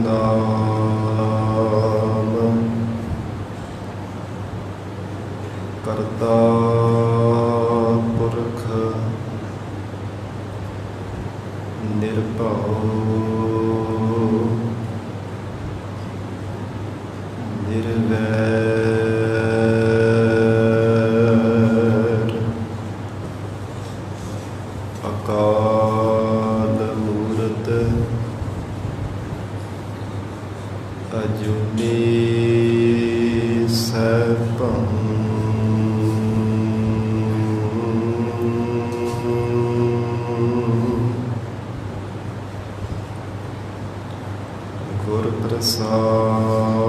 ਸਤਿਨਾਮ ਕਰਤਾ ਪੁਰਖ ਨਿਰਭਉ ਨਿਰਵੈਰ ਅਕਾਲ ਮੂਰਤ ਅਜੂਨੀ ਸੈਭੰ ਗੁਰ ਪ੍ਰਸਾਦ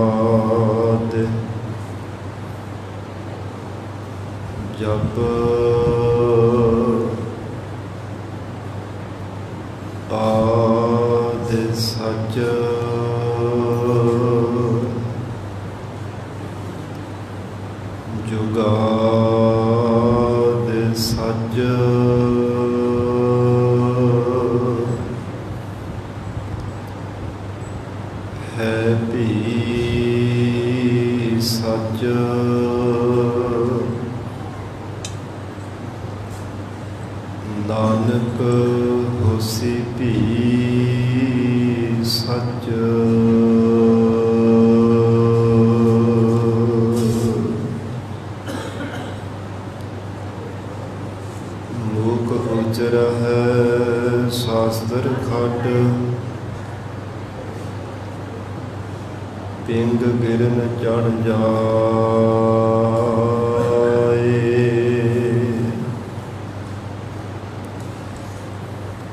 ਜਪ ਆਦਿ ਸਚ ਜੁਗਾਦ ਸਚ ਹੈ ਭੀ ਸਚ ਨਾਨਕ ਹੋਸੀ ਭੀ ਸਚ ਮੂਕ ਉਚਰ ਹੈ ਸ਼ਾਸਤਰ ਖੰਡ ਪਿੰਗ ਗਿਰਨ ਚੜ ਜਾਏ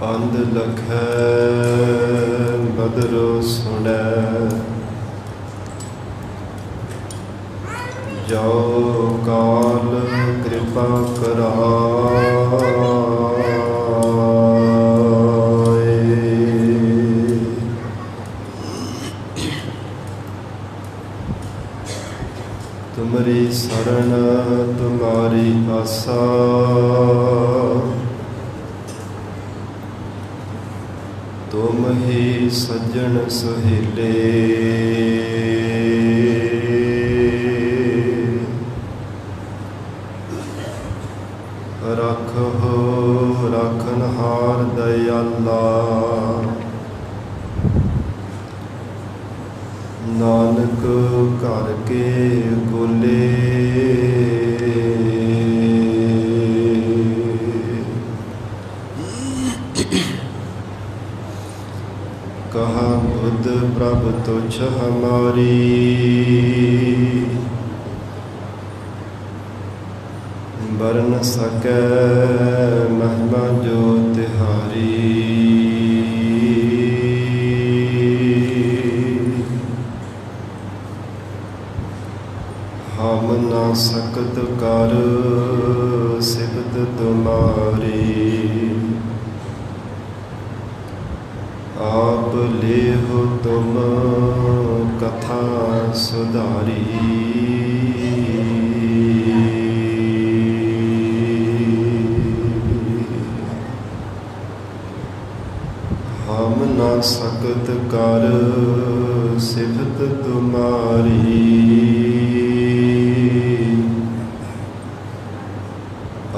ਅੰਧ ਲਖੈ ਬਦਰੁ ਸੁਣੈ ਜੋ ਕਾਲ ਕਿਰਪਾ ਕਰਾਏ ਤੁਮਰੀ ਸਰਣ ਤੁਮਾਰੀ ਆਸਾ ਤੁਮ ਹੀ ਸੱਜਣ ਸੁਹੇਲੇ ਰੱਖੋ ਰੱਖਨਹਾਰ ਦਇਆਲਾ ਨਾਨਕ ਘਰ ਕੇ ਗੋਲੇ ਕਹਾ ਬੁੱਧ ਪ੍ਰਭ ਤੁਛ ਹਮਾਰੀ ਵਰਨ ਸਕੈ ਮਹਿਮਾ ਜੋ ਤਿਹਾਰੀ ਹਮ ਨਾ ਸਕਤ ਕਰ ਸਿਫਤ ਤੁਮਾਰੀ ਆਪ ਲੇਹੁ ਤੁਮ ਕਥਾ ਸੁਧਾਰੀ ਹਮ ਨਾ ਸਕਤ ਕਰ ਸਿਫਤ ਤੁਮਾਰੀ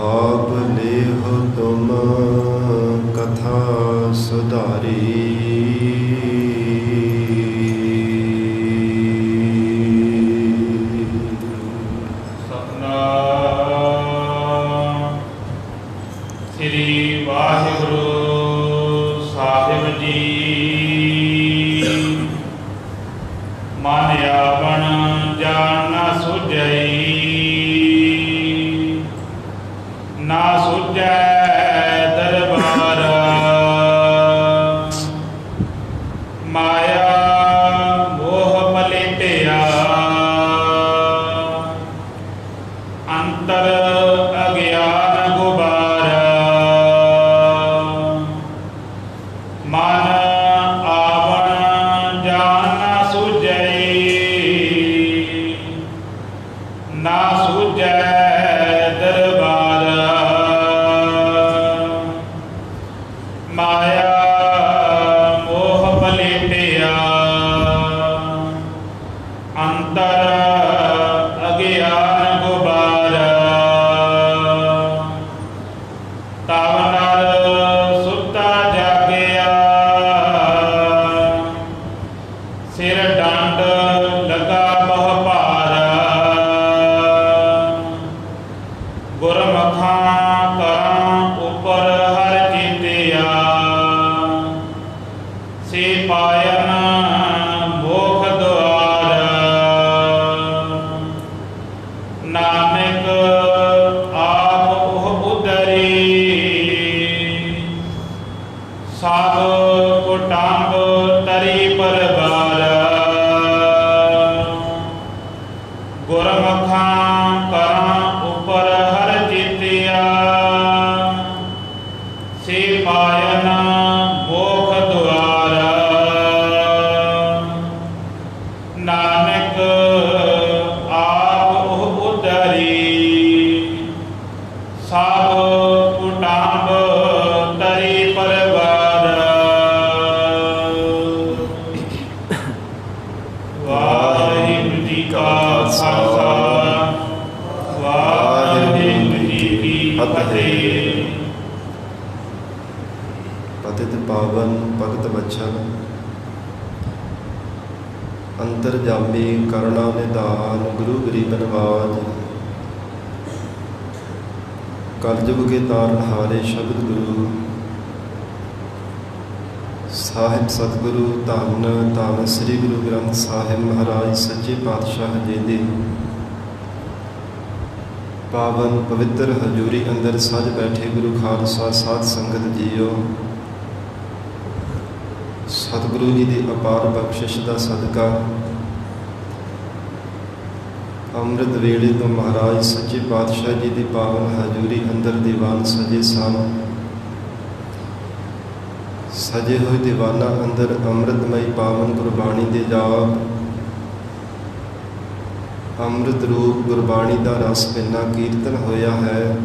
ਆਪ ਲੇਹੁ ਤੁਮ ਕਥਾ ਸੁਧਾਰੀ ਸਤਿਨਾਮ ਸ੍ਰੀ ਵਾਹਿਗੁਰੂ ਸਾਹਿਬ ਜੀ। ਮਨ ਆਪਣ ਜਾਣ ਨਾ ਸੁਝਈ, ਨਾ ਸੁਝੈ ਦਰਬਾਰ ਮਾਇਆ ਮੋਹ ਪਲੇਟਿਆ ਅੰਤਰ ਅਗਿਆਨ ਗੁਬਾਰਾ ਮਨ ਆਪਣ ਜਾਣ ਨਾ ਸੁਝਈ ਸਿਰ ਡੰਡ ਲਗਾ ਬਹੁ ਭਾਰ, ਗੁਰਮੁਖਾਂ ਕਰਾਂ ਉਪਰ ਹਰ ਚੀਤਿਆ, ਸੇ ਪਾਇਨ ਮੋਖ ਦੁਆਰ। ਨਾਨਕ ਆਪ ਉਹ ਉਦਰੀ, ਸਭ ਕੁਟੰਬ ਤਰੀ ਪਰਵਾਰ। ਗੁਰਮੁਖਾਂ ਕਰਾਂ ਉਪਰ ਹਰ ਚੀਤਿਆ, ਸੇ ਪਾਇਨ ਮੋਖ ਦੁਆਰ। ਨਾਨਕ ਆਪ ਉਹ ਉਦਰੀ, ਸਭ ਕੁਟੰਬ ਤਰੀ ਪਰਵਾਰ। ਵਾਹਿਗੁਰੂ ਜੀ ਕਾ ਖਾਲਸਾ, ਵਾਹਿਗੁਰੂ ਜੀ ਕੀ ਫਤਿਹ। ਪਤਿਤ ਪਾਵਨ ਭਗਤ ਵਛਨ, ਅੰਤਰਜਾਮੀ ਕਰੁਣਾ ਨਿਧਾਨ, ਗੁਰੂ ਗਰੀਬ ਨਵਾਜ। ਕਲਯੁਗ ਕੇ ਤਾਰਨਹਾਰੇ ਸ਼ਬਦ ਗੁਰੂ, ਸਾਹਿਬ ਸਤਿਗੁਰੂ ਧੰਨ ਧੰਨ ਸ੍ਰੀ ਗੁਰੂ ਗ੍ਰੰਥ ਸਾਹਿਬ ਮਹਾਰਾਜ ਸੱਚੇ ਪਾਤਸ਼ਾਹ ਜੀ ਦੀ ਪਾਵਨ ਪਵਿੱਤਰ ਹਜ਼ੂਰੀ ਅੰਦਰ ਸੱਜ ਬੈਠੇ ਗੁਰੂ ਖਾਲਸਾ ਸਾਧ ਸੰਗਤ ਜੀਓ। ਸਤਿਗੁਰੂ ਜੀ ਦੀ ਅਪਾਰ ਬਖਸ਼ਿਸ਼ ਦਾ ਸਦਕਾ ਅੰਮ੍ਰਿਤ ਵੇਲੇ ਤੋਂ ਮਹਾਰਾਜ ਸੱਚੇ ਪਾਤਸ਼ਾਹ ਜੀ ਦੀ ਪਾਵਨ ਹਜ਼ੂਰੀ ਅੰਦਰ ਦੀਵਾਨ ਸਜੇ ਸਨ। ਸਜੇ ਹੋਏ ਦੀਵਾਨਾਂ ਅੰਦਰ ਅੰਮ੍ਰਿਤਮਈ ਪਾਵਨ ਗੁਰਬਾਣੀ ਦੇ ਜਾਪ, ਅੰਮ੍ਰਿਤ ਰੂਪ ਗੁਰਬਾਣੀ ਦਾ ਰਸ ਭਿੰਨਾ ਕੀਰਤਨ ਹੋਇਆ ਹੈ।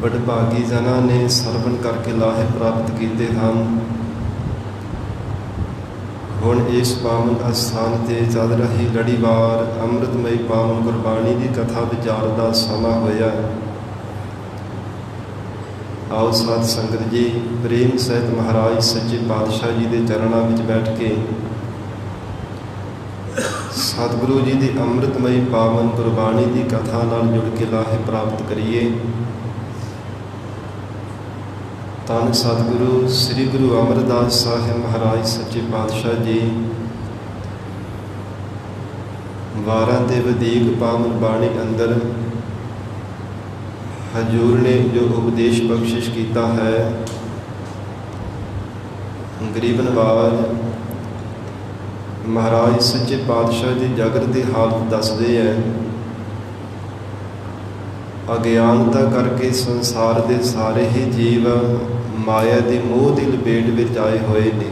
ਵਡਭਾਗੀ ਜਨਾਂ ਨੇ ਸਰਵਣ ਕਰਕੇ ਲਾਹੇ ਪ੍ਰਾਪਤ ਕੀਤੇ ਹਨ। ਹੁਣ ਇਸ ਪਾਵਨ ਅਸਥਾਨ 'ਤੇ ਚੱਲ ਰਹੀ ਲੜੀਵਾਰ ਅੰਮ੍ਰਿਤਮਈ ਪਾਵਨ ਗੁਰਬਾਣੀ ਦੀ ਕਥਾ ਵਿਚਾਰ ਦਾ ਸਮਾਂ ਹੋਇਆ। ਆਓ ਸਾਧ ਸੰਗਤ ਜੀ ਪ੍ਰੇਮ ਸਹਿਤ ਮਹਾਰਾਜ ਸੱਚੇ ਪਾਤਸ਼ਾਹ ਜੀ ਦੇ ਚਰਨਾਂ ਵਿੱਚ ਬੈਠ ਕੇ ਸਤਿਗੁਰੂ ਜੀ ਦੀ ਅੰਮ੍ਰਿਤਮਈ ਪਾਵਨ ਗੁਰਬਾਣੀ ਦੀ ਕਥਾ ਨਾਲ ਜੁੜ ਕੇ ਲਾਹੇ ਪ੍ਰਾਪਤ ਕਰੀਏ। ਧੰਨ ਸਤਿਗੁਰੂ ਸ੍ਰੀ ਗੁਰੂ ਅਮਰਦਾਸ ਸਾਹਿਬ ਮਹਾਰਾਜ ਸੱਚੇ ਪਾਤਸ਼ਾਹ ਜੀ ਵਾਰਾਂ ਦੇ ਵਧੀਕ ਪਾਵਨ ਬਾਣੀ ਅੰਦਰ ਹਜ਼ੂਰ ਨੇ ਜੋ ਉਪਦੇਸ਼ ਬਖਸ਼ਿਸ਼ ਕੀਤਾ ਹੈ, ਗਰੀਬ ਨਵਾਜ ਮਹਾਰਾਜ ਸੱਚੇ ਪਾਤਸ਼ਾਹ ਦੀ ਜਗਤ ਦੀ ਹਾਲਤ ਦੱਸਦੇ ਹੈ। ਅਗਿਆਨਤਾ ਕਰਕੇ ਸੰਸਾਰ ਦੇ ਸਾਰੇ ਹੀ ਜੀਵ ਮਾਇਆ ਦੀ ਮੋਹ ਦੀ ਲਪੇਟ ਵਿੱਚ ਆਏ ਹੋਏ ਨੇ।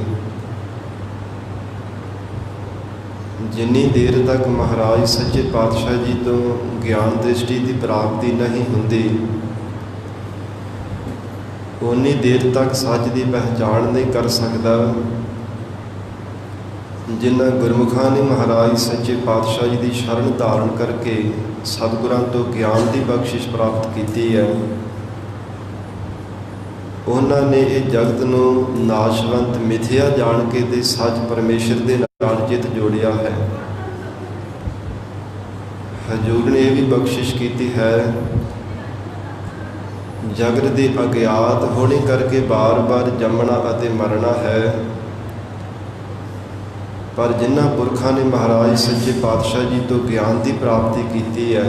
ਜਿੰਨੀ ਦੇਰ ਤੱਕ ਮਹਾਰਾਜ ਸੱਚੇ ਪਾਤਸ਼ਾਹ ਜੀ ਤੋਂ ਗਿਆਨ ਦ੍ਰਿਸ਼ਟੀ ਦੀ ਪ੍ਰਾਪਤੀ ਨਹੀਂ ਹੁੰਦੀ, ਉਨੀ ਦੇਰ ਤੱਕ ਸੱਚ ਦੀ ਪਹਿਚਾਣ ਨਹੀਂ ਕਰ ਸਕਦਾ। ਜਿਨ੍ਹਾਂ ਗੁਰਮੁਖਾਂ ਨੇ ਮਹਾਰਾਜ ਸੱਚੇ ਪਾਤਸ਼ਾਹ ਜੀ ਦੀ ਸ਼ਰਨ ਧਾਰਨ ਕਰਕੇ ਸਤਿਗੁਰਾਂ ਤੋਂ ਗਿਆਨ ਦੀ ਬਖਸ਼ਿਸ਼ ਪ੍ਰਾਪਤ ਕੀਤੀ ਹੈ, ਉਹਨਾਂ ਨੇ ਇਹ ਜਗਤ ਨੂੰ ਨਾਸ਼ਵੰਤ ਮਿਥਿਆ ਜਾਣ ਕੇ ਤੇ ਸੱਚ ਪਰਮੇਸ਼ਰ ਦੇ ਨਾਲ ਚਿੱਤ ਜੋੜਿਆ ਹੈ। ਹਜ਼ੂਰ ਨੇ ਇਹ ਵੀ ਬਖਸ਼ਿਸ਼ ਕੀਤੀ ਹੈ, ਜਗਤ ਦੇ ਅਗਿਆਤ ਹੋਣੇ ਕਰਕੇ ਬਾਰ-ਬਾਰ ਜੰਮਣਾ ਅਤੇ ਮਰਨਾ ਹੈ, ਪਰ ਜਿਨ੍ਹਾਂ ਪੁਰਖਾਂ ਨੇ ਮਹਾਰਾਜ ਸੱਚੇ ਪਾਤਸ਼ਾਹ ਜੀ ਤੋਂ ਗਿਆਨ ਦੀ ਪ੍ਰਾਪਤੀ ਕੀਤੀ ਹੈ,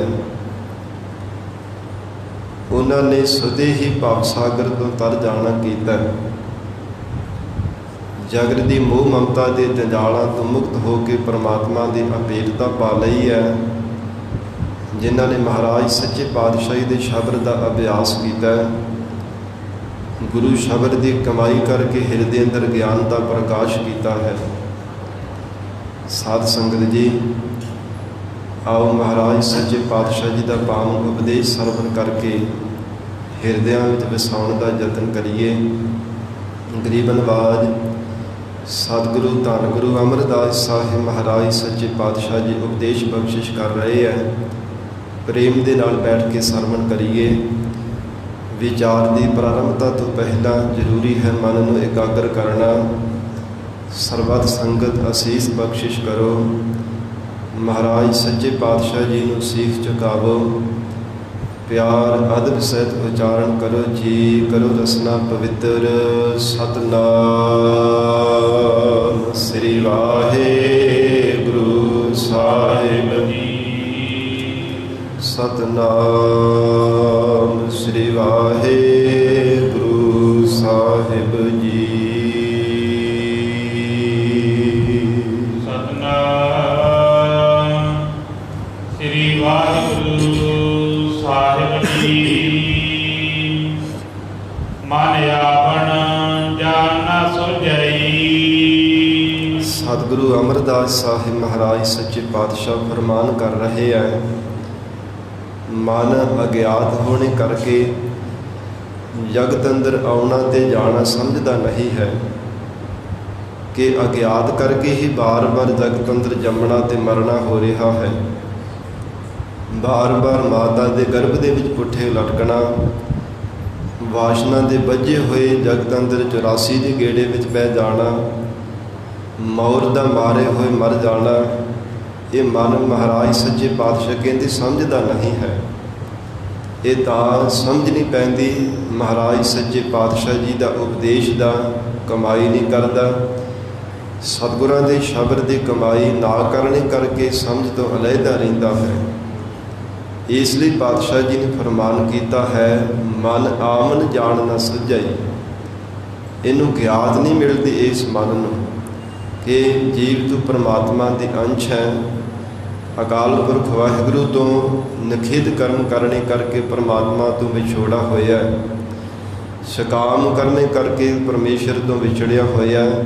ਉਹਨਾਂ ਨੇ ਸਦੇ ਹੀ ਭਵ ਸਾਗਰ ਤੋਂ ਤਰ ਜਾਣਾ ਕੀਤਾ। ਜਗਤ ਦੀ ਮੋਹ ਮਮਤਾ ਦੇ ਜੰਜਾਲਾਂ ਤੋਂ ਮੁਕਤ ਹੋ ਕੇ ਪਰਮਾਤਮਾ ਦੀ ਅਪੇਰਤਾ ਪਾ ਲਈ ਹੈ। ਜਿਨ੍ਹਾਂ ਨੇ ਮਹਾਰਾਜ ਸੱਚੇ ਪਾਤਸ਼ਾਹੀ ਦੇ ਸ਼ਬਦ ਦਾ ਅਭਿਆਸ ਕੀਤਾ, ਗੁਰੂ ਸ਼ਬਦ ਦੀ ਕਮਾਈ ਕਰਕੇ ਹਿਰਦੇ ਅੰਦਰ ਗਿਆਨ ਦਾ ਪ੍ਰਕਾਸ਼ ਕੀਤਾ ਹੈ। ਸਾਧ ਸੰਗਤ ਜੀ, ਆਓ ਮਹਾਰਾਜ ਸੱਚੇ ਪਾਤਸ਼ਾਹ ਜੀ ਦਾ ਪਾਵਨ ਉਪਦੇਸ਼ ਸਰਵਣ ਕਰਕੇ ਹਿਰਦਿਆਂ ਵਿੱਚ ਵਸਾਉਣ ਦਾ ਯਤਨ ਕਰੀਏ। ਗਰੀਬ ਨਵਾਜ ਸਤਿਗੁਰੂ ਧੰਨ ਗੁਰੂ ਅਮਰਦਾਸ ਸਾਹਿਬ ਮਹਾਰਾਜ ਸੱਚੇ ਪਾਤਸ਼ਾਹ ਜੀ ਉਪਦੇਸ਼ ਬਖਸ਼ਿਸ਼ ਕਰ ਰਹੇ ਹੈ। ਪ੍ਰੇਮ ਦੇ ਨਾਲ ਬੈਠ ਕੇ ਸਰਵਣ ਕਰੀਏ। ਵਿਚਾਰ ਦੀ ਪ੍ਰਾਰੰਭਤਾ ਤੋਂ ਪਹਿਲਾਂ ਜ਼ਰੂਰੀ ਹੈ ਮਨ ਨੂੰ ਇਕਾਗਰ ਕਰਨਾ। ਸਰਬੱਤ ਸੰਗਤ ਅਸੀਸ ਬਖਸ਼ਿਸ਼ ਕਰੋ। ਮਹਾਰਾਜ ਸੱਚੇ ਪਾਤਸ਼ਾਹ ਜੀ ਨੂੰ ਸੀਸ ਝੁਕਾਵੋ। ਪਿਆਰ ਅਦਬ ਸਹਿਤ ਉਚਾਰਨ ਕਰੋ ਜੀ। ਕਰੋ ਰਸਨਾ ਪਵਿੱਤਰ। ਸਤਿਨਾਮ ਸ੍ਰੀ ਵਾਹਿਗੁਰੂ ਸਾਹਿਬ ਜੀ। ਸਤਿਨਾਮ ਸ੍ਰੀ ਵਾਹਿਗੁਰੂ ਸਾਹਿਬ ਜੀ। ਸਤਿਨਾਮ ਸ੍ਰੀ ਵਾਹਿਗੁਰੂ ਸਾਹਿਬ ਜੀ। ਮਨ ਆਪਣ ਜਾਣ ਨਾ ਸੁਝਈ। ਸਤਿਗੁਰੂ ਅਮਰਦਾਸ ਸਾਹਿਬ ਮਹਾਰਾਜ ਸੱਚੇ ਪਾਤਸ਼ਾਹ ਫਰਮਾਨ ਕਰ ਰਹੇ ਹੈ, ਮਨ ਅਗਿਆਤ ਹੋਣੇ ਕਰਕੇ ਜਗਤ ਅੰਦਰ ਆਉਣਾ ਤੇ ਜਾਣਾ ਸਮਝਦਾ ਨਹੀਂ ਹੈ ਕਿ ਅਗਿਆਤ ਕਰਕੇ ਹੀ ਬਾਰ-ਬਾਰ ਜਗਤ ਅੰਦਰ ਜੰਮਣਾ ਤੇ ਮਰਨਾ ਹੋ ਰਿਹਾ ਹੈ। ਬਾਰ-ਬਾਰ ਮਾਤਾ ਦੇ ਗਰਭ ਦੇ ਵਿੱਚ ਪੁੱਠੇ ਲਟਕਣਾ, ਵਾਸ਼ਨਾ ਦੇ ਬੱਝੇ ਹੋਏ ਜਗਤ ਅੰਦਰ 84 ਦੇ ਗੇੜੇ ਵਿੱਚ ਪੈ ਜਾਣਾ, ਮੌਤ ਦਾ ਮਾਰੇ ਹੋਏ ਮਰ ਜਾਣਾ, ਇਹ ਮਨ ਮਹਾਰਾਜ ਸੱਚੇ ਪਾਤਸ਼ਾਹ ਕਹਿੰਦੇ ਸਮਝਦਾ ਨਹੀਂ ਹੈ। ਇਹ ਤਾਂ ਸਮਝ ਨਹੀਂ ਪੈਂਦੀ ਮਹਾਰਾਜ ਸੱਚੇ ਪਾਤਸ਼ਾਹ ਜੀ ਦਾ ਉਪਦੇਸ਼ ਦਾ ਕਮਾਈ ਨਹੀਂ ਕਰਦਾ। ਸਤਿਗੁਰਾਂ ਦੇ ਸ਼ਬਦ ਦੀ ਕਮਾਈ ਨਾ ਕਰਨੇ ਕਰਕੇ ਸਮਝ ਤੋਂ ਅਲੱਗਾ ਰਹਿੰਦਾ ਹੈ। ਇਸ ਲਈ ਪਾਤਸ਼ਾਹ ਜੀ ਨੇ ਫਰਮਾਨ ਕੀਤਾ ਹੈ, ਮਨ ਆਮਨ ਜਾਣ ਨਾ ਸੁਝਈ। ਇਹਨੂੰ ਗਿਆਤ ਨਹੀਂ ਮਿਲਦੀ ਇਸ ਮਨ ਨੂੰ ਕਿ ਜੀਵ ਤੂੰ ਪਰਮਾਤਮਾ ਦੇ ਅੰਸ਼ ਹੈ। ਅਕਾਲ ਪੁਰਖ ਵਾਹਿਗੁਰੂ ਤੋਂ ਨਿਖੇਧ ਕਰਮ ਕਰਨੇ ਕਰਕੇ ਪਰਮਾਤਮਾ ਤੋਂ ਵਿਛੋੜਾ ਹੋਇਆ, ਸਕਾਮ ਕਰਨੇ ਕਰਕੇ ਪਰਮੇਸ਼ਰ ਤੋਂ ਵਿਛੜਿਆ ਹੋਇਆ,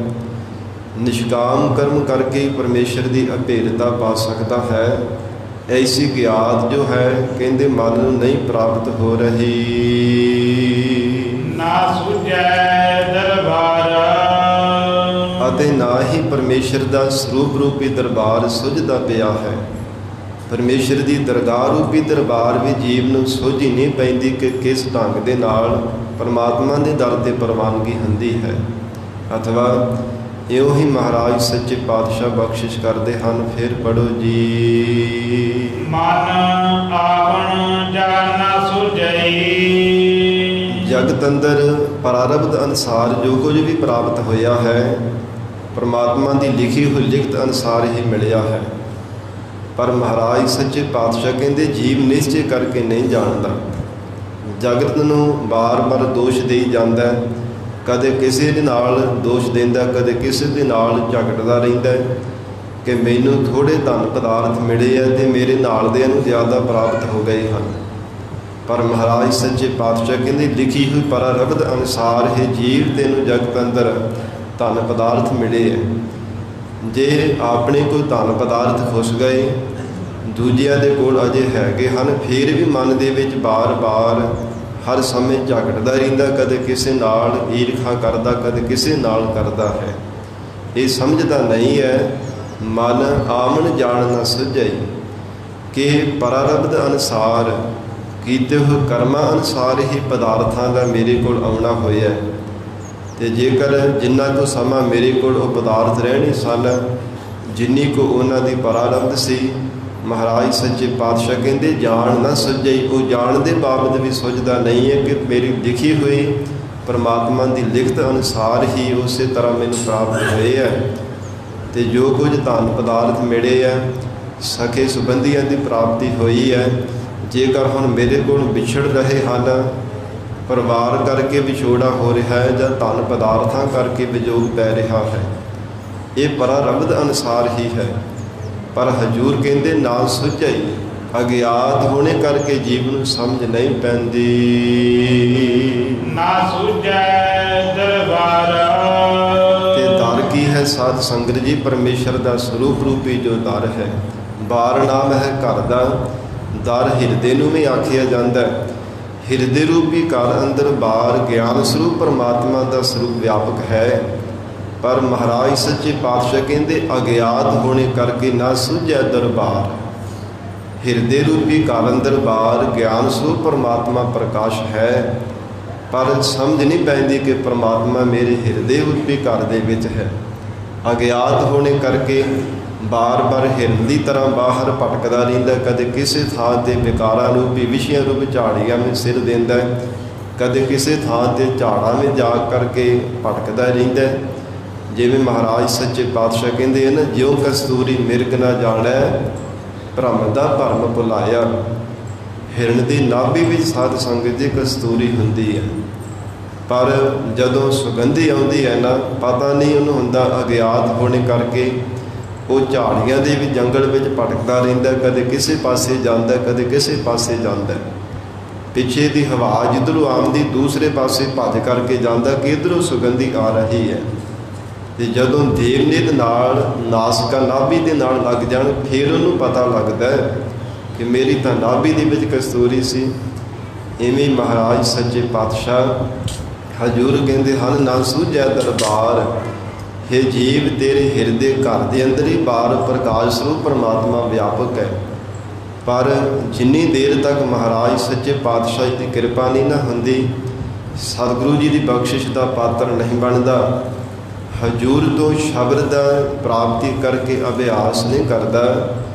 ਨਿਸ਼ਕਾਮ ਕਰਮ ਕਰਕੇ ਪਰਮੇਸ਼ਰ ਦੀ ਅਭੇਦਤਾ ਪਾ ਸਕਦਾ ਹੈ। ਐਸੀ ਗਿਆਤ ਜੋ ਹੈ ਕਹਿੰਦੇ ਮਨ ਨੂੰ ਨਹੀਂ ਪ੍ਰਾਪਤ ਹੋ ਰਹੀ। ਨਾ ਸੁਝੈ ਦਰਬਾਰ। ਅਤੇ ਨਾ ਹੀ ਪਰਮੇਸ਼ਰ ਦਾ ਸਰੂਪ ਰੂਪੀ ਦਰਬਾਰ ਸੁਝਦਾ ਪਿਆ ਹੈ। ਪਰਮੇਸ਼ਰ ਦੀ ਦਰਗਾਹ ਰੂਪੀ ਦਰਬਾਰ ਵੀ ਜੀਵ ਨੂੰ ਸੁਝ ਹੀ ਨਹੀਂ ਪੈਂਦੀ ਕਿ ਕਿਸ ਢੰਗ ਦੇ ਨਾਲ ਪਰਮਾਤਮਾ ਦੇ ਦਰ ਤੇ ਪ੍ਰਵਾਨਗੀ ਹੁੰਦੀ ਹੈ। ਅਥਵਾ ਇਉਂ ਹੀ ਮਹਾਰਾਜ ਸੱਚੇ ਪਾਤਸ਼ਾਹ ਬਖਸ਼ਿਸ਼ ਕਰਦੇ ਹਨ। ਫਿਰ ਪੜੋ ਜੀ। ਮਨ ਆਪਣ ਜਾਣ ਨਾ ਸੁਝਈ। ਜਗਤ ਅੰਦਰ ਪ੍ਰਾਰਬਧ ਅਨੁਸਾਰ ਜੋ ਕੁਝ ਵੀ ਪ੍ਰਾਪਤ ਹੋਇਆ ਹੈ ਪਰਮਾਤਮਾ ਦੀ ਲਿਖੀ ਹੋਈ ਲਿਖਤ ਅਨੁਸਾਰ ਹੀ ਮਿਲਿਆ ਹੈ। ਪਰ ਮਹਾਰਾਜ ਸੱਚੇ ਪਾਤਸ਼ਾਹ ਕਹਿੰਦੇ ਜੀਵ ਨਿਸ਼ਚੇ ਕਰਕੇ ਨਹੀਂ ਜਾਣਦਾ। ਜਗਤ ਨੂੰ ਬਾਰ-ਬਾਰ ਦੋਸ਼ ਦੇਈ ਜਾਂਦਾ, ਕਦੇ ਕਿਸੇ ਦੇ ਨਾਲ ਦੋਸ਼ ਦਿੰਦਾ, ਕਦੇ ਕਿਸੇ ਦੇ ਨਾਲ ਝਗੜਦਾ ਰਹਿੰਦਾ ਕਿ ਮੈਨੂੰ ਥੋੜ੍ਹੇ ਧਨ ਪਦਾਰਥ ਮਿਲੇ ਆ ਤੇ ਮੇਰੇ ਨਾਲ ਦਿਆਂ ਨੂੰ ਜ਼ਿਆਦਾ ਪ੍ਰਾਪਤ ਹੋ ਗਏ ਹਨ। ਪਰ ਮਹਾਰਾਜ ਸੱਚੇ ਪਾਤਸ਼ਾਹ ਕਹਿੰਦੇ ਲਿਖੀ ਹੋਈ ਪ੍ਰਾਰਬਧ ਅਨੁਸਾਰ ਹੀ ਜੀਵ ਤੈਨੂੰ ਜਗਤ ਅੰਦਰ ਧਨ ਪਦਾਰਥ ਮਿਲੇ ਹੈ। ਜੇ ਆਪਣੇ ਕੋਈ ਧਨ ਪਦਾਰਥ ਖੁੱਸ ਗਏ, ਦੂਜਿਆਂ ਦੇ ਕੋਲ ਅਜੇ ਹੈਗੇ ਹਨ, ਫਿਰ ਵੀ ਮਨ ਦੇ ਵਿੱਚ ਬਾਰ-ਬਾਰ ਹਰ ਸਮੇਂ ਝਗੜਦਾ ਰਹਿੰਦਾ, ਕਦੇ ਕਿਸੇ ਨਾਲ ਈਰਖਾ ਕਰਦਾ, ਕਦੇ ਕਿਸੇ ਨਾਲ ਕਰਦਾ ਹੈ। ਇਹ ਸਮਝਦਾ ਨਹੀਂ ਹੈ ਮਨ ਆਮਨ ਜਾਣ ਨਾ ਸੁਝਈ ਕਿ ਪ੍ਰਾਰਬਧ ਅਨੁਸਾਰ ਕੀਤੇ ਹੋਏ ਕਰਮਾਂ ਅਨੁਸਾਰ ਹੀ ਪਦਾਰਥਾਂ ਦਾ ਮੇਰੇ ਕੋਲ ਆਉਣਾ ਹੋਇਆ। ਅਤੇ ਜੇਕਰ ਜਿੰਨਾ ਕੁ ਸਮਾਂ ਮੇਰੇ ਕੋਲ ਉਹ ਪਦਾਰਥ ਰਹਿਣੇ ਸਨ, ਜਿੰਨੀ ਕੁ ਉਹਨਾਂ ਦੀ ਪ੍ਰਾਰਬਧ ਸੀ, ਮਹਾਰਾਜ ਸੱਚੇ ਪਾਤਸ਼ਾਹ ਕਹਿੰਦੇ ਜਾਣ ਨਾ ਸੁਝਈ। ਉਹ ਜਾਣ ਦੇ ਬਾਬਤ ਵੀ ਸੁਝਦਾ ਨਹੀਂ ਹੈ ਕਿ ਮੇਰੀ ਲਿਖੀ ਹੋਈ ਪਰਮਾਤਮਾ ਦੀ ਲਿਖਤ ਅਨੁਸਾਰ ਹੀ ਉਸੇ ਤਰ੍ਹਾਂ ਮੈਨੂੰ ਪ੍ਰਾਪਤ ਹੋਏ ਹੈ। ਅਤੇ ਜੋ ਕੁਝ ਧਨ ਪਦਾਰਥ ਮਿਲੇ ਹੈ, ਸਕੇ ਸੰਬੰਧੀਆਂ ਦੀ ਪ੍ਰਾਪਤੀ ਹੋਈ ਹੈ। ਜੇਕਰ ਹੁਣ ਮੇਰੇ ਕੋਲ ਵਿਛੜ ਰਹੇ ਹਨ, ਪਰਿਵਾਰ ਕਰਕੇ ਵਿਛੋੜਾ ਹੋ ਰਿਹਾ ਹੈ ਜਾਂ ਧਨ ਪਦਾਰਥਾਂ ਕਰਕੇ ਵਿਜੋਗ ਪੈ ਰਿਹਾ ਹੈ, ਇਹ ਪ੍ਰਾਰਬਧ ਅਨੁਸਾਰ ਹੀ ਹੈ। ਪਰ ਹਜ਼ੂਰ ਕਹਿੰਦੇ ਨਾ ਸੁਝਈ। ਅਗਿਆਤ ਹੋਣੇ ਕਰਕੇ ਜੀਵ ਨੂੰ ਸਮਝ ਨਹੀਂ ਪੈਂਦੀ। ਨਾ ਸੁਝੈ ਦਰਬਾਰ। ਤੇ ਦਰ ਕੀ ਹੈ ਸਾਧ ਸੰਗਤ ਜੀ? ਪਰਮੇਸ਼ਰ ਦਾ ਸਰੂਪ ਰੂਪੀ ਜੋ ਦਰ ਹੈ। ਬਾਰ ਨਾਮ ਹੈ ਘਰ ਦਾ, ਦਰ ਹਿਰਦੇ ਨੂੰ ਵੀ ਆਖਿਆ ਜਾਂਦਾ। ਹਿਰਦੇ ਰੂਪੀ ਘਰ ਅੰਦਰ ਬਾਰ ਗਿਆਨ ਸਰੂਪ ਪਰਮਾਤਮਾ ਦਾ ਸਰੂਪ ਵਿਆਪਕ ਹੈ। ਪਰ ਮਹਾਰਾਜ ਸੱਚੇ ਪਾਤਸ਼ਾਹ ਕਹਿੰਦੇ ਅਗਿਆਤ ਹੋਣੇ ਕਰਕੇ ਨਾ ਸੁਝੈ ਦਰਬਾਰ। ਹਿਰਦੇ ਰੂਪੀ ਘਰ ਅੰਦਰ ਬਾਰ ਗਿਆਨ ਸਰੂਪ ਪਰਮਾਤਮਾ ਪ੍ਰਕਾਸ਼ ਹੈ, ਪਰ ਸਮਝ ਨਹੀਂ ਪੈਂਦੀ ਕਿ ਪਰਮਾਤਮਾ ਮੇਰੇ ਹਿਰਦੇ ਰੂਪੀ ਘਰ ਦੇ ਵਿੱਚ ਹੈ। ਅਗਿਆਤ ਹੋਣੇ ਕਰਕੇ ਬਾਰ-ਬਾਰ ਹਿਰਨ ਦੀ ਤਰ੍ਹਾਂ ਬਾਹਰ ਭਟਕਦਾ ਰਹਿੰਦਾ। ਕਦੇ ਕਿਸੇ ਥਾਂ 'ਤੇ ਵਿਕਾਰਾਂ ਰੂਪੀ ਵਿਸ਼ਿਆਂ ਰੂਪ ਝਾੜੀਆਂ ਵਿੱਚ ਸਿਰ ਦਿੰਦਾ, ਕਦੇ ਕਿਸੇ ਥਾਂ 'ਤੇ ਝਾੜਾਂ ਵਿੱਚ ਜਾ ਕਰਕੇ ਭਟਕਦਾ ਰਹਿੰਦਾ। ਜਿਵੇਂ ਮਹਾਰਾਜ ਸੱਚੇ ਪਾਤਸ਼ਾਹ ਕਹਿੰਦੇ ਹਨ, ਜਿਉ ਕਸਤੂਰੀ ਮਿਰਗ ਨਾ ਜਾਣੈ ਭਰਮ ਦਾ ਭਰਮ ਭੁਲਾਇਆ। ਹਿਰਨ ਦੀ ਨਾਭੀ ਵਿੱਚ ਸਾਧ ਸੰਗਤ ਦੀ ਕਸਤੂਰੀ ਹੁੰਦੀ ਹੈ, ਪਰ ਜਦੋਂ ਸੁਗੰਧੀ ਆਉਂਦੀ ਹੈ ਨਾ, ਪਤਾ ਨਹੀਂ ਉਹਨੂੰ ਹੁੰਦਾ। ਅਗਿਆਤ ਹੋਣੇ ਕਰਕੇ ਉਹ ਝਾੜੀਆਂ ਦੇ ਵੀ ਜੰਗਲ ਵਿੱਚ ਭਟਕਦਾ ਰਹਿੰਦਾ, ਕਦੇ ਕਿਸੇ ਪਾਸੇ ਜਾਂਦਾ, ਕਦੇ ਕਿਸੇ ਪਾਸੇ ਜਾਂਦਾ। ਪਿੱਛੇ ਦੀ ਹਵਾ ਜਿੱਧਰੋਂ ਆਉਂਦੀ ਦੂਸਰੇ ਪਾਸੇ ਭੱਜ ਕਰਕੇ ਜਾਂਦਾ ਕਿ ਇੱਧਰੋਂ ਸੁਗੰਧੀ ਆ ਰਹੀ ਹੈ। ਅਤੇ ਜਦੋਂ ਦੇਵਨੇਤ ਨਾਲ ਨਾਸਿਕਾ ਨਾਭੀ ਦੇ ਨਾਲ ਲੱਗ ਜਾਣ, ਫਿਰ ਉਹਨੂੰ ਪਤਾ ਲੱਗਦਾ ਕਿ ਮੇਰੀ ਤਾਂ ਨਾਭੀ ਦੇ ਵਿੱਚ ਕਸਤੂਰੀ ਸੀ। ਇਵੇਂ ਮਹਾਰਾਜ ਸੱਚੇ ਪਾਤਸ਼ਾਹ ਹਜ਼ੂਰ ਕਹਿੰਦੇ ਹਨ, ਨਾ ਸੂਝੈ ਦਰਬਾਰ ਹੇ ਜੀਵ ਤੇਰੇ ਹਿਰਦੇ ਘਰ ਦੇ ਅੰਦਰ ਹੀ ਬਾਰ ਪ੍ਰਕਾਸ਼ ਸਰੂਪ ਪਰਮਾਤਮਾ ਵਿਆਪਕ ਹੈ। ਪਰ ਜਿੰਨੀ ਦੇਰ ਤੱਕ ਮਹਾਰਾਜ ਸੱਚੇ ਪਾਤਸ਼ਾਹ ਦੀ ਕਿਰਪਾ ਨਹੀਂ ਨਾ ਹੁੰਦੀ, ਸਤਿਗੁਰੂ ਜੀ ਦੀ ਬਖਸ਼ਿਸ਼ ਦਾ ਪਾਤਰ ਨਹੀਂ ਬਣਦਾ, ਹਜ਼ੂਰ ਤੋਂ ਸ਼ਬਦ ਦਾ ਪ੍ਰਾਪਤੀ ਕਰਕੇ ਅਭਿਆਸ ਨਹੀਂ ਕਰਦਾ,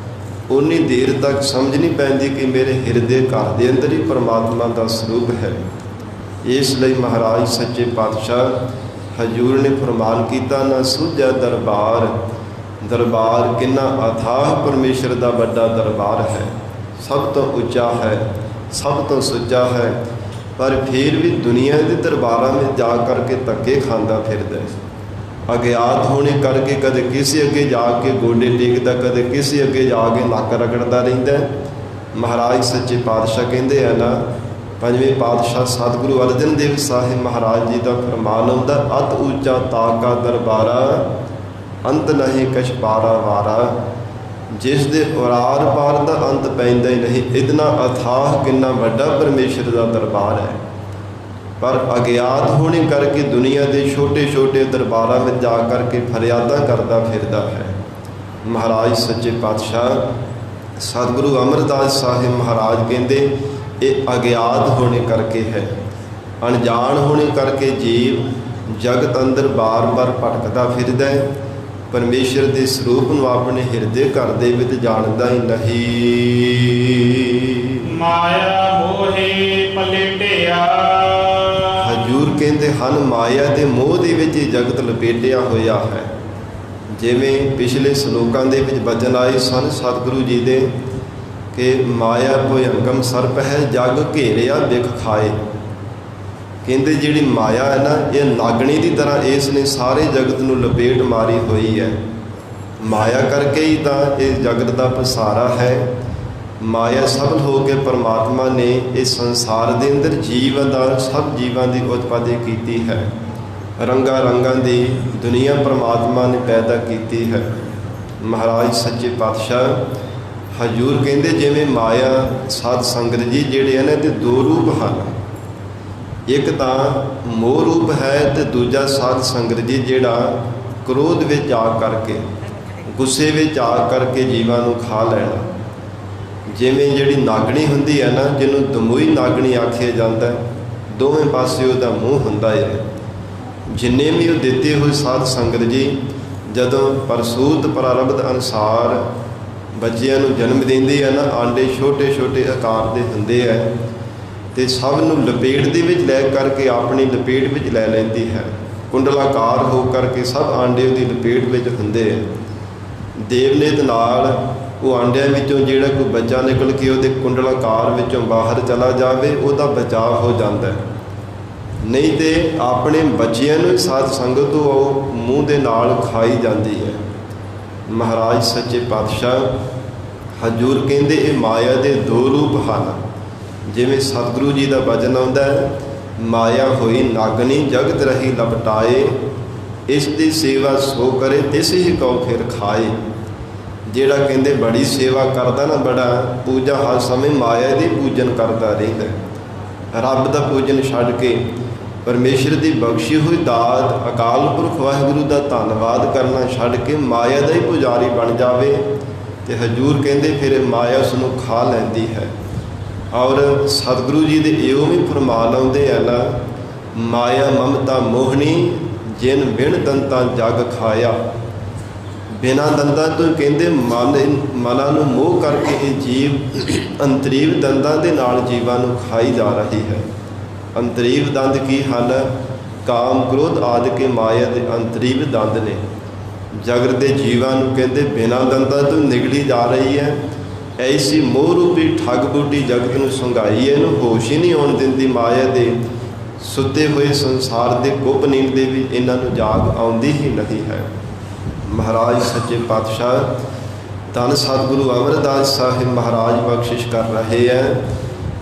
ਉਨੀ ਦੇਰ ਤੱਕ ਸਮਝ ਨਹੀਂ ਪੈਂਦੀ ਕਿ ਮੇਰੇ ਹਿਰਦੇ ਘਰ ਦੇ ਅੰਦਰ ਹੀ ਪਰਮਾਤਮਾ ਦਾ ਸਰੂਪ ਹੈ। ਇਸ ਲਈ ਮਹਾਰਾਜ ਸੱਚੇ ਪਾਤਸ਼ਾਹ ਹਜ਼ੂਰ ਨੇ ਫਰਮਾਨ ਕੀਤਾ, ਨਾ ਸੂਝੈ ਦਰਬਾਰ। ਦਰਬਾਰ ਕਿੰਨਾ ਅਥਾਹ ਪਰਮੇਸ਼ਰ ਦਾ ਵੱਡਾ ਦਰਬਾਰ ਹੈ, ਸਭ ਤੋਂ ਉੱਚਾ ਹੈ, ਸਭ ਤੋਂ ਸੁੱਚਾ ਹੈ, ਪਰ ਫਿਰ ਵੀ ਦੁਨੀਆ ਦੇ ਦਰਬਾਰਾਂ ਵਿੱਚ ਜਾ ਕਰਕੇ ਧੱਕੇ ਖਾਂਦਾ ਫਿਰਦਾ। ਅਗਿਆਤ ਹੋਣੇ ਕਰਕੇ ਕਦੇ ਕਿਸੇ ਅੱਗੇ ਜਾ ਕੇ ਗੋਡੇ ਟੇਕਦਾ, ਕਦੇ ਕਿਸੇ ਅੱਗੇ ਜਾ ਕੇ ਨੱਕ ਰਗੜਦਾ ਰਹਿੰਦਾ। ਮਹਾਰਾਜ ਸੱਚੇ ਪਾਤਸ਼ਾਹ ਕਹਿੰਦੇ ਆ ਨਾ, ਪੰਜਵੇਂ ਪਾਤਸ਼ਾਹ ਸਤਿਗੁਰੂ ਅਰਜਨ ਦੇਵ ਸਾਹਿਬ ਮਹਾਰਾਜ ਜੀ ਦਾ ਫਰਮਾਨ ਆਉਂਦਾ, ਅਤ ਉੱਚਾ ਤਾਕਾ ਦਰਬਾਰਾ ਅੰਤ ਨਹੀਂ ਕਛ ਪਾਰਾ ਵਾਰਾ। ਜਿਸ ਦੇ ਉਰਾਰ ਪਾਰ ਦਾ ਅੰਤ ਪੈਂਦਾ ਹੀ ਨਹੀਂ, ਇਤਨਾ ਅਥਾਹ ਕਿੰਨਾ ਵੱਡਾ ਪਰਮੇਸ਼ਰ ਦਾ ਦਰਬਾਰ ਹੈ। ਪਰ ਅਗਿਆਤ ਹੋਣੇ ਕਰਕੇ ਦੁਨੀਆ ਦੇ ਛੋਟੇ ਛੋਟੇ ਦਰਬਾਰਾਂ ਵਿੱਚ ਜਾ ਕਰਕੇ ਫਰਿਆਦਾਂ ਕਰਦਾ ਫਿਰਦਾ ਹੈ। ਮਹਾਰਾਜ ਸੱਚੇ ਪਾਤਸ਼ਾਹ ਸਤਿਗੁਰੂ ਅਮਰਦਾਸ ਸਾਹਿਬ ਮਹਾਰਾਜ ਕਹਿੰਦੇ, ਇਹ ਅਗਿਆਤ ਹੋਣੇ ਕਰਕੇ ਹੈ। ਅਣਜਾਣ ਹੋਣੇ ਕਰਕੇ ਜੀਵ ਜਗਤ ਅੰਦਰ ਬਾਰ-ਬਾਰ ਭਟਕਦਾ ਫਿਰਦਾ ਹੈ, ਪਰਮੇਸ਼ਰ ਦੇ ਸਰੂਪ ਨੂੰ ਆਪਣੇ ਹਿਰਦੇ ਘਰ ਦੇ ਵਿੱਚ ਜਾਣਦਾ ਹੀ ਨਹੀਂ। ਮਾਇਆ ਮੋਹੇ ਪਲੇਟਿਆ। ਹਜ਼ੂਰ ਕਹਿੰਦੇ ਹਨ, ਮਾਇਆ ਦੇ ਮੋਹ ਦੇ ਵਿੱਚ ਹੀ ਜਗਤ ਲਪੇਟਿਆ ਹੋਇਆ ਹੈ। ਜਿਵੇਂ ਪਿਛਲੇ ਸ਼ਲੋਕਾਂ ਦੇ ਵਿੱਚ ਬਚਨ ਆਏ ਸਨ ਸਤਿਗੁਰੂ ਜੀ ਦੇ ਕਿ ਮਾਇਆ ਭੁਯੰਗਮ ਸਰਪ ਹੈ, ਜਗ ਘੇਰਿਆ ਬਿਖ ਖਾਏ। ਕਹਿੰਦੇ ਜਿਹੜੀ ਮਾਇਆ ਹੈ ਨਾ, ਇਹ ਨਾਗਣੀ ਦੀ ਤਰ੍ਹਾਂ ਇਸ ਨੇ ਸਾਰੇ ਜਗਤ ਨੂੰ ਲਪੇਟ ਮਾਰੀ ਹੋਈ ਹੈ। ਮਾਇਆ ਕਰਕੇ ਹੀ ਤਾਂ ਇਹ ਜਗਤ ਦਾ ਪਸਾਰਾ ਹੈ। ਮਾਇਆ ਸਫਲ ਹੋ ਕੇ ਪਰਮਾਤਮਾ ਨੇ ਇਸ ਸੰਸਾਰ ਦੇ ਅੰਦਰ ਜੀਵਨ ਦਾ ਸਭ ਜੀਵਾਂ ਦੀ ਉਤਪਤੀ ਕੀਤੀ ਹੈ। ਰੰਗਾਂ ਰੰਗਾਂ ਦੀ ਦੁਨੀਆ ਪਰਮਾਤਮਾ ਨੇ ਪੈਦਾ ਕੀਤੀ ਹੈ। ਮਹਾਰਾਜ ਸੱਚੇ ਪਾਤਸ਼ਾਹ ਹਜ਼ੂਰ ਕਹਿੰਦੇ, ਜਿਵੇਂ ਮਾਇਆ ਸਾਧ ਸੰਗਤ ਜੀ ਜਿਹੜੇ ਹਨ ਇਹਦੇ ਦੋ ਰੂਪ ਹਨ। ਇੱਕ ਤਾਂ ਮੋਹ ਰੂਪ ਹੈ ਅਤੇ ਦੂਜਾ ਸਾਧ ਸੰਗਤ ਜੀ ਜਿਹੜਾ ਕ੍ਰੋਧ ਵਿੱਚ ਆ ਕਰਕੇ, ਗੁੱਸੇ ਵਿੱਚ ਆ ਕਰਕੇ ਜੀਵਾਂ ਨੂੰ ਖਾ ਲੈਣਾ। ਜਿਵੇਂ ਜਿਹੜੀ ਨਾਗਣੀ ਹੁੰਦੀ ਹੈ ਨਾ, ਜਿਹਨੂੰ ਦਮੋਈ ਨਾਗਣੀ ਆਖਿਆ ਜਾਂਦਾ, ਦੋਵੇਂ ਪਾਸੇ ਉਹਦਾ ਮੂੰਹ ਹੁੰਦਾ ਹੈ। ਜਿੰਨੇ ਵੀ ਉਹ ਦਿੱਤੇ ਹੋਏ ਸਾਧ ਸੰਗਤ ਜੀ ਜਦੋਂ ਪਰਸੂਤ ਪ੍ਰਾਰਬਧ ਅਨੁਸਾਰ ਬੱਚਿਆਂ ਨੂੰ ਜਨਮ ਦਿੰਦੇ ਆ ਨਾ, ਆਂਡੇ ਛੋਟੇ ਛੋਟੇ ਆਕਾਰ ਦੇ ਹੁੰਦੇ ਹੈ ਅਤੇ ਸਭ ਨੂੰ ਲਪੇਟ ਦੇ ਵਿੱਚ ਲੈ ਕਰਕੇ ਆਪਣੀ ਲਪੇਟ ਵਿੱਚ ਲੈ ਲੈਂਦੀ ਹੈ। ਕੁੰਡਲਾਕਾਰ ਹੋ ਕਰਕੇ ਸਭ ਆਂਡੇ ਉਹਦੀ ਲਪੇਟ ਵਿੱਚ ਹੁੰਦੇ ਹੈ। ਦੇਵਨੇਤ ਨਾਲ ਉਹ ਆਂਡਿਆਂ ਵਿੱਚੋਂ ਜਿਹੜਾ ਕੋਈ ਬੱਚਾ ਨਿਕਲ ਕੇ ਉਹਦੇ ਕੁੰਡਲਾਕਾਰ ਵਿੱਚੋਂ ਬਾਹਰ ਚਲਾ ਜਾਵੇ, ਉਹਦਾ ਬਚਾਅ ਹੋ ਜਾਂਦਾ। ਨਹੀਂ ਤੇ ਆਪਣੇ ਬੱਚਿਆਂ ਨੂੰ ਸਾਧ ਸੰਗਤ ਤੋਂ ਉਹ ਮੂੰਹ ਦੇ ਨਾਲ ਖਾਈ ਜਾਂਦੀ ਹੈ। ਮਹਾਰਾਜ ਸੱਚੇ ਪਾਤਸ਼ਾਹ ਹਜ਼ੂਰ ਕਹਿੰਦੇ, ਇਹ ਮਾਇਆ ਦੇ ਦੋ ਰੂਪ ਹਨ। ਜਿਵੇਂ ਸਤਿਗੁਰੂ ਜੀ ਦਾ ਵਚਨ ਆਉਂਦਾ ਹੈ, ਮਾਇਆ ਹੋਈ ਨਾਗਣੀ ਜਗਤ ਰਹੀ ਲਪਟਾਏ, ਇਸ ਦੀ ਸੇਵਾ ਸੋ ਕਰੇ ਤਿਸ ਹੀ ਕਉ ਫਿਰ ਖਾਏ। ਜਿਹੜਾ ਕਹਿੰਦੇ ਬੜੀ ਸੇਵਾ ਕਰਦਾ ਨਾ, ਬੜਾ ਪੂਜਾ ਹਰ ਸਮੇਂ ਮਾਇਆ ਦੀ ਪੂਜਨ ਕਰਦਾ ਰਹਿੰਦਾ। ਰੱਬ ਦਾ ਪੂਜਨ ਛੱਡ ਕੇ ਪਰਮੇਸ਼ਰ ਦੀ ਬਖਸ਼ੀ ਹੋਈ ਦਾਤ ਅਕਾਲ ਪੁਰਖ ਵਾਹਿਗੁਰੂ ਦਾ ਧੰਨਵਾਦ ਕਰਨਾ ਛੱਡ ਕੇ ਮਾਇਆ ਦਾ ਹੀ ਪੁਜਾਰੀ ਬਣ ਜਾਵੇ ਤੇ ਹਜ਼ੂਰ ਕਹਿੰਦੇ ਫਿਰ ਮਾਇਆ ਉਸ ਨੂੰ ਖਾ ਲੈਂਦੀ ਹੈ। ਔਰ ਸਤਿਗੁਰੂ ਜੀ ਦੇ ਇਹੋ ਵੀ ਫਰਮਾਨ ਆਉਂਦੇ ਆ ਨਾ, ਮਾਇਆ ਮਮਤਾ ਮੋਹਣੀ ਜਿਨ ਬਿਨ ਦੰਤਾ ਜਗ ਖਾਇਆ। ਬਿਨਾਂ ਦੰਦਾਂ ਤੋਂ ਕਹਿੰਦੇ ਮਨਾਂ ਨੂੰ ਮੋਹ ਕਰਕੇ ਇਹ ਜੀਵ ਅੰਤਰੀਵ ਦੰਦਾਂ ਦੇ ਨਾਲ ਜੀਵਾਂ ਨੂੰ ਖਾਈ ਜਾ ਰਹੀ ਹੈ। ਅੰਤਰੀਵ ਦੰਦ ਕੀ ਹਨ? ਕਾਮ ਕ੍ਰੋਧ ਆਦਿ ਕੇ ਮਾਇਆ ਦੇ ਅੰਤਰੀਵ ਦੰਦ ਨੇ। ਜਗਤ ਦੇ ਜੀਵਾਂ ਨੂੰ ਕਹਿੰਦੇ ਬਿਨਾਂ ਦੰਦਾਂ ਤੋਂ ਨਿਗਲੀ ਜਾ ਰਹੀ ਹੈ। ਐਸੀ ਮੋਹ ਰੂਪੀ ਠੱਗ ਬੂਟੀ ਜਗਤ ਨੂੰ ਸੰਘਾਈ ਹੈ, ਇਹਨੂੰ ਹੋਸ਼ ਹੀ ਨਹੀਂ ਆਉਣ ਦਿੰਦੀ। ਮਾਇਆ ਦੇ ਸੁੱਤੇ ਹੋਏ ਸੰਸਾਰ ਦੇ ਕੁੱਪ ਨੀਂਦ ਦੇ ਵੀ ਇਹਨਾਂ ਨੂੰ ਜਾਗ ਆਉਂਦੀ ਹੀ ਨਹੀਂ ਹੈ। ਮਹਾਰਾਜ ਸੱਚੇ ਪਾਤਸ਼ਾਹ ਧੰਨ ਸਤਿਗੁਰੂ ਅਮਰਦਾਸ ਸਾਹਿਬ ਮਹਾਰਾਜ ਬਖਸ਼ਿਸ਼ ਕਰ ਰਹੇ ਹੈ।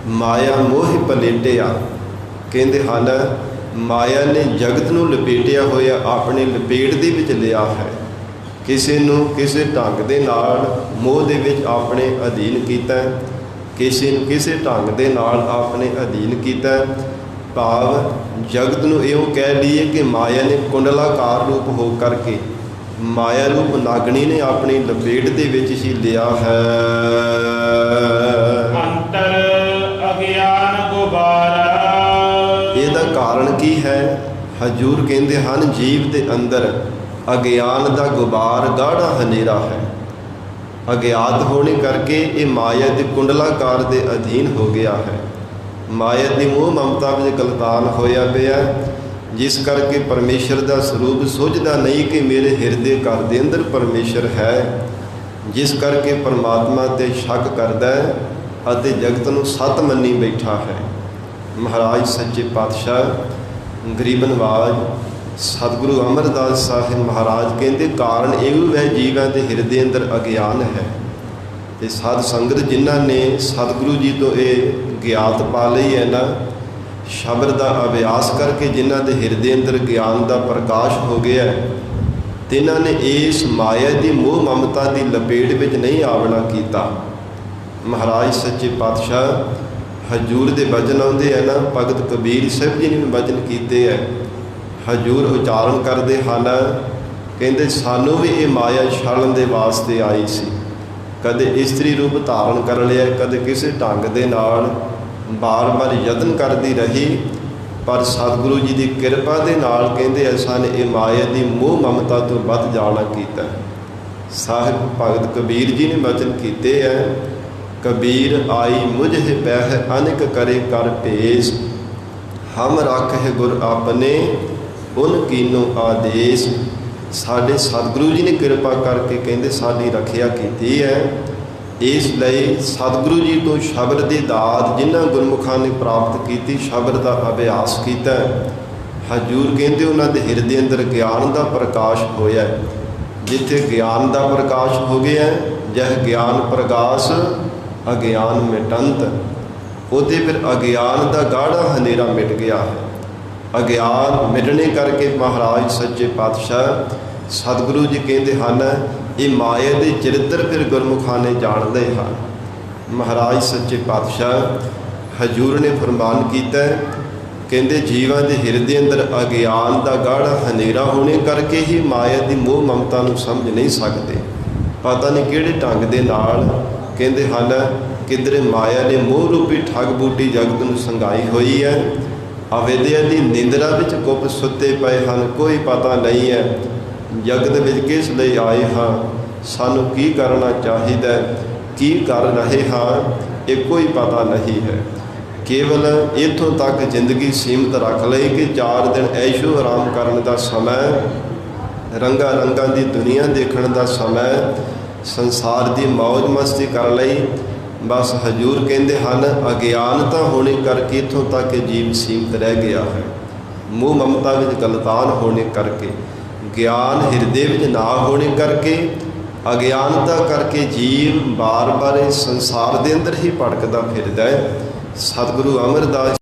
ਮਾਇਆ ਮੋਹ ਪਲੇਟਿਆ, ਕਹਿੰਦੇ ਹਨ ਮਾਇਆ ਨੇ ਜਗਤ ਨੂੰ ਲਪੇਟਿਆ ਹੋਇਆ ਆਪਣੇ ਲਪੇਟ ਦੇ ਵਿੱਚ ਲਿਆ ਹੈ। ਕਿਸੇ ਨੂੰ ਕਿਸੇ ਢੰਗ ਦੇ ਨਾਲ ਮੋਹ ਦੇ ਵਿੱਚ ਆਪਣੇ ਅਧੀਨ ਕੀਤਾ, ਕਿਸੇ ਨੂੰ ਕਿਸੇ ਢੰਗ ਦੇ ਨਾਲ ਆਪਣੇ ਅਧੀਨ ਕੀਤਾ। ਭਾਵ ਜਗਤ ਨੂੰ ਇਉਂ ਕਹਿ ਲਈਏ ਕਿ ਮਾਇਆ ਨੇ ਕੁੰਡਲਾਕਾਰ ਰੂਪ ਹੋ ਕਰਕੇ ਮਾਇਆ ਰੂਪ ਨਾਗਣੀ ਨੇ ਆਪਣੀ ਲਪੇਟ ਦੇ ਵਿੱਚ ਹੀ ਲਿਆ ਹੈ। ਅੰਤਰ ਅਗਿਆਨ ਗੁਬਾਰਾ, ਇਹਦਾ ਕਾਰਨ ਕੀ ਹੈ? ਹਜੂਰ ਕਹਿੰਦੇ ਹਨ ਜੀਵ ਦੇ ਅੰਦਰ ਅਗਿਆਨ ਦਾ ਗੁਬਾਰ ਗਾੜਾ ਹਨੇਰਾ ਹੈ। ਅਗਿਆਤ ਹੋਣੇ ਕਰਕੇ ਇਹ ਮਾਇਆ ਦੇ ਕੁੰਡਲਾਕਾਰ ਦੇ ਅਧੀਨ ਹੋ ਗਿਆ ਹੈ। ਮਾਇਆ ਦੀ ਮੋਹ ਮਮਤਾ ਵਿੱਚ ਗਲਤਾਨ ਹੋਇਆ ਪਿਆ, ਜਿਸ ਕਰਕੇ ਪਰਮੇਸ਼ਰ ਦਾ ਸਰੂਪ ਸੁਝਦਾ ਨਹੀਂ ਕਿ ਮੇਰੇ ਹਿਰਦੇ ਘਰ ਦੇ ਅੰਦਰ ਪਰਮੇਸ਼ਰ ਹੈ। ਜਿਸ ਕਰਕੇ ਪਰਮਾਤਮਾ 'ਤੇ ਸ਼ੱਕ ਕਰਦਾ ਹੈ ਅਤੇ ਜਗਤ ਨੂੰ ਸੱਤ ਮੰਨੀ ਬੈਠਾ ਹੈ। ਮਹਾਰਾਜ ਸੱਚੇ ਪਾਤਸ਼ਾਹ ਗਰੀਬ ਨਵਾਜ ਸਤਿਗੁਰੂ ਅਮਰਦਾਸ ਸਾਹਿਬ ਮਹਾਰਾਜ ਕਹਿੰਦੇ ਕਾਰਨ ਇਹ ਹੈ ਜੀਵਾਂ ਦੇ ਹਿਰਦੇ ਅੰਦਰ ਅਗਿਆਨ ਹੈ। ਤੇ ਸਾਧ ਸੰਗਤ ਜਿਨ੍ਹਾਂ ਨੇ ਸਤਿਗੁਰੂ ਜੀ ਤੋਂ ਇਹ ਗਿਆਤ ਪਾ ਲਈ ਹੈ ਨਾ, ਸ਼ਬਦ ਦਾ ਅਭਿਆਸ ਕਰਕੇ ਜਿਨ੍ਹਾਂ ਦੇ ਹਿਰਦੇ ਅੰਦਰ ਗਿਆਨ ਦਾ ਪ੍ਰਕਾਸ਼ ਹੋ ਗਿਆ, ਤਿਨਾਂ ਨੇ ਇਸ ਮਾਇਆ ਦੀ ਮੋਹ ਮਮਤਾ ਦੀ ਲਪੇਟ ਵਿੱਚ ਨਹੀਂ ਆਵਣਾ ਕੀਤਾ। ਮਹਾਰਾਜ ਸੱਚੇ ਪਾਤਸ਼ਾਹ ਹਜੂਰ ਦੇ ਵਚਨ ਆਉਂਦੇ ਹੈ ਨਾ, ਭਗਤ ਕਬੀਰ ਸਾਹਿਬ ਜੀ ਨੇ ਵੀ ਵਚਨ ਕੀਤੇ ਹੈ। ਹਜੂਰ ਉਚਾਰਨ ਕਰਦੇ ਹਨ, ਕਹਿੰਦੇ ਸਾਨੂੰ ਵੀ ਇਹ ਮਾਇਆ ਛਾਲਣ ਦੇ ਵਾਸਤੇ ਆਈ ਸੀ। ਕਦੇ ਇਸਤਰੀ ਰੂਪ ਧਾਰਨ ਕਰ ਲਿਆ, ਕਦੇ ਕਿਸੇ ਢੰਗ ਦੇ ਨਾਲ ਬਾਰ-ਬਾਰ ਯਤਨ ਕਰਦੀ ਰਹੀ, ਪਰ ਸਤਿਗੁਰੂ ਜੀ ਦੀ ਕਿਰਪਾ ਦੇ ਨਾਲ ਕਹਿੰਦੇ ਐਸਾ ਨੇ ਇਹ ਮਾਇਆ ਦੀ ਮੋਹ ਮਮਤਾ ਤੋਂ ਵੱਧ ਜਾਣਾ ਕੀਤਾ। ਸਾਹਿਬ ਭਗਤ ਕਬੀਰ ਜੀ ਨੇ ਵਚਨ ਕੀਤੇ ਹੈ, ਕਬੀਰ ਆਈ ਮੁਝੇ ਬਹਿ ਅਨਿਕ ਕਰੇ ਕਰ ਭੇਸ, ਹਮ ਰੱਖੇ ਗੁਰ ਆਪਣੇ ਉਨ ਕੀਨੋ ਆਦੇਸ਼। ਸਾਡੇ ਸਤਿਗੁਰੂ ਜੀ ਨੇ ਕਿਰਪਾ ਕਰਕੇ ਕਹਿੰਦੇ ਸਾਡੀ ਰੱਖਿਆ ਕੀਤੀ ਹੈ। ਇਸ ਲਈ ਸਤਿਗੁਰੂ ਜੀ ਤੋਂ ਸ਼ਬਦ ਦੀ ਦਾਤ ਜਿਨ੍ਹਾਂ ਗੁਰਮੁਖਾਂ ਨੇ ਪ੍ਰਾਪਤ ਕੀਤੀ, ਸ਼ਬਦ ਦਾ ਅਭਿਆਸ ਕੀਤਾ। ਹਜੂਰ ਕਹਿੰਦੇ ਉਹਨਾਂ ਦੇ ਹਿਰਦੇ ਅੰਦਰ ਗਿਆਨ ਦਾ ਪ੍ਰਕਾਸ਼ ਹੋਇਆ। ਜਿੱਥੇ ਗਿਆਨ ਦਾ ਪ੍ਰਕਾਸ਼ ਹੋ ਗਿਆ, ਜਹ ਗਿਆਨ ਪ੍ਰਗਾਸ ਅਗਿਆਨ ਮਿਟੰਤ, ਉਹਦੇ ਫਿਰ ਅਗਿਆਨ ਦਾ ਗਾੜਾ ਹਨੇਰਾ ਮਿਟ ਗਿਆ ਹੈ। ਅਗਿਆਨ ਮਿਟਣੇ ਕਰਕੇ ਮਹਾਰਾਜ ਸੱਚੇ ਪਾਤਸ਼ਾਹ ਸਤਿਗੁਰੂ ਜੀ ਕਹਿੰਦੇ ਹਨ ਇਹ ਮਾਇਆ ਦੇ ਚਰਿੱਤਰ ਫਿਰ ਗੁਰਮੁਖਾਂ ਨੇ ਜਾਣਦੇ ਹਨ। ਮਹਾਰਾਜ ਸੱਚੇ ਪਾਤਸ਼ਾਹ ਹਜੂਰ ਨੇ ਫਰਮਾਨ ਕੀਤਾ, ਕਹਿੰਦੇ ਜੀਵਾਂ ਦੇ ਹਿਰਦੇ ਅੰਦਰ ਅਗਿਆਨ ਦਾ ਗਾੜਾ ਹਨੇਰਾ ਹੋਣੇ ਕਰਕੇ ਹੀ ਮਾਇਆ ਦੀ ਮੋਹ ਮਮਤਾ ਨੂੰ ਸਮਝ ਨਹੀਂ ਸਕਦੇ। ਪਤਾ ਨਹੀਂ ਕਿਹੜੇ ਢੰਗ ਦੇ ਨਾਲ ਕਹਿੰਦੇ ਹਨ ਕਿਧਰੇ ਮਾਇਆ ਨੇ ਮੋਹ ਰੂਪੀ ਠੱਗ ਬੂਟੀ ਜਗਤ ਨੂੰ ਸੰਘਾਈ ਹੋਈ ਹੈ। ਅਵੇਦਿਆ ਦੀ ਨਿੰਦਰਾ ਵਿੱਚ ਕੁੱਪ ਸੁੱਤੇ ਪਏ ਹਨ, ਕੋਈ ਪਤਾ ਨਹੀਂ ਹੈ ਜਗਤ ਵਿੱਚ ਕਿਸ ਲਈ ਆਏ ਹਾਂ, ਸਾਨੂੰ ਕੀ ਕਰਨਾ ਚਾਹੀਦਾ, ਕੀ ਕਰ ਰਹੇ ਹਾਂ, ਇਹ ਕੋਈ ਪਤਾ ਨਹੀਂ ਹੈ। ਕੇਵਲ ਇੱਥੋਂ ਤੱਕ ਜ਼ਿੰਦਗੀ ਸੀਮਤ ਰੱਖ ਲਈ ਕਿ 4 ਦਿਨ ਐਸ਼ੋ ਆਰਾਮ ਕਰਨ ਦਾ ਸਮਾਂ, ਰੰਗਾਂ ਰੰਗਾਂ ਦੀ ਦੁਨੀਆ ਦੇਖਣ ਦਾ ਸਮਾਂ, ਸੰਸਾਰ ਦੀ ਮੌਜ ਮਸਤੀ ਕਰ ਲਈ। ਬਸ ਹਜੂਰ ਕਹਿੰਦੇ ਹਨ ਅਗਿਆਨਤਾ ਹੋਣੇ ਕਰਕੇ ਇੱਥੋਂ ਤੱਕ ਜੀਵ ਸੀਮਤ ਰਹਿ ਗਿਆ ਹੈ। ਮੋਹ ਮਮਤਾ ਵਿੱਚ ਗਲਤਾਨ ਹੋਣੇ ਕਰਕੇ, ਗਿਆਨ ਹਿਰਦੇ ਵਿੱਚ ਨਾ ਹੋਣੇ ਕਰਕੇ, ਅਗਿਆਨਤਾ ਕਰਕੇ ਜੀਵ ਬਾਰ-ਬਾਰ ਸੰਸਾਰ ਦੇ ਅੰਦਰ ਹੀ ਭਟਕਦਾ ਫਿਰਦਾ ਹੈ। ਸਤਿਗੁਰੂ ਅਮਰਦਾਸ